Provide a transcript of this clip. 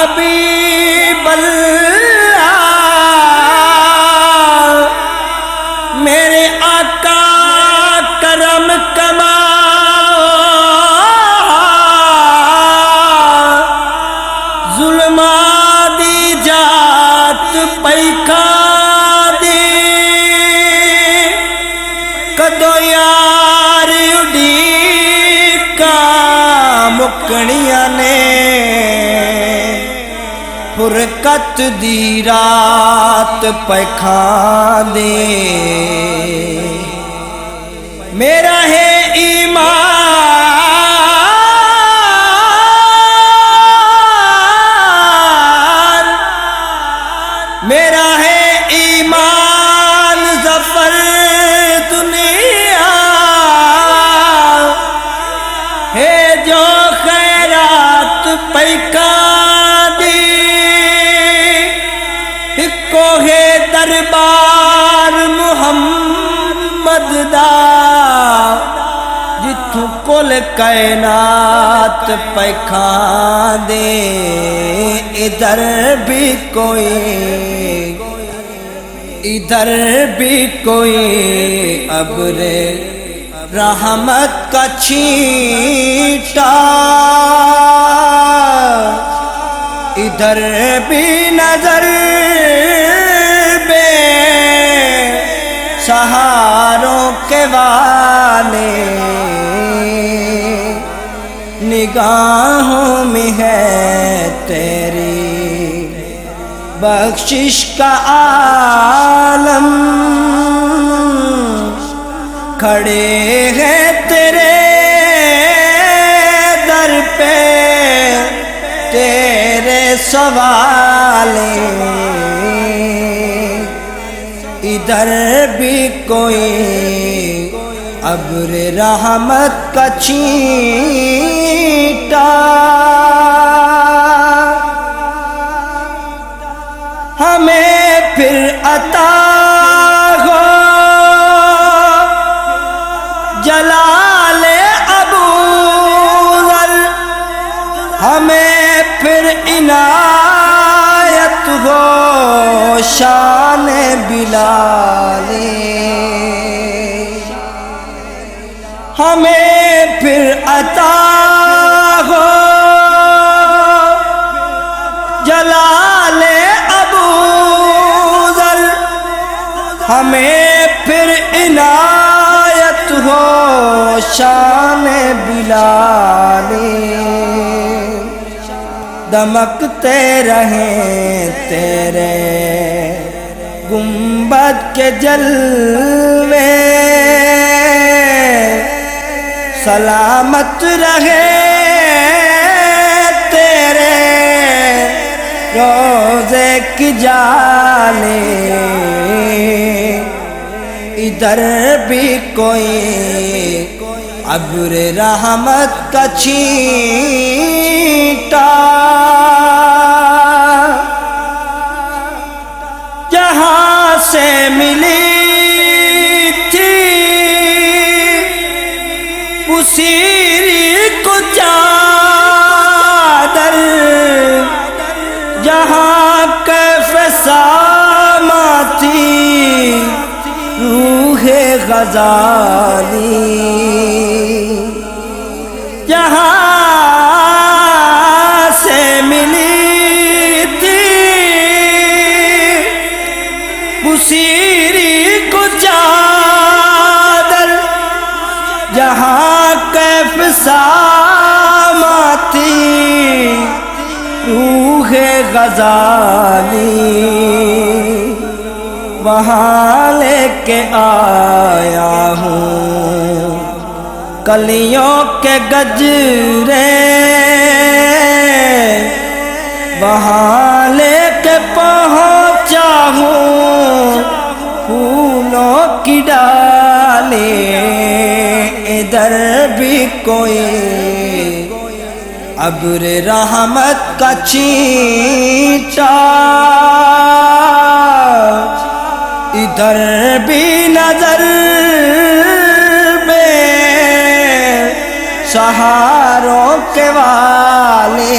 حبیب اللہ میرے آقا کرم کما ظلمات دی جات پیکھا دی کدو یار اڈیکا مکنیاں نے فرقت دی رات پیکھا دے میرا ہے ایمان میرا ہے ایمان ظفر دنیا ہے جو خیرات پیکھا کوہے دربار محمد دا جتھوں کل کائنات پیکھا دے ادھر بھی کوئی ابر رحمت کا چھینٹا ادھر بھی نظر بے سہاروں کے والے نگاہوں میں ہے تیری بخشش کا عالم کھڑے ہیں تیرے در پہ تیرے سوالے ادھر بھی کوئی ابر رحمت کا چھینٹا ہمیں پھر عطا ہو جلال ابو ذر ہمیں پھر عنایت ہو شان بلال ہمیں پھر عطا ہو جلال ابو ذر ہمیں پھر عنایت ہو شان بلال دمکتے رہیں تیرے گنبد کے جلوے سلامت رہے تیرے روزے کی جالے ادھر بھی کوئی ابر رحمت کا چھینٹا جہاں سے ملی تھی اسی کو چادر جہاں کیف ساما تھی روح غزالی جہاں سے ملی تھی بصیری کو چادر جہاں کیف ساما تھی روح غزالی وہاں لے کے آیا ہوں کلیوں کے گجرے وہاں لے کے پہنچا ہوں پھولوں کی ڈالے ادھر بھی کوئی ابر رحمت کا چھینٹا ادھر بھی نظر بے سہاروں کے والے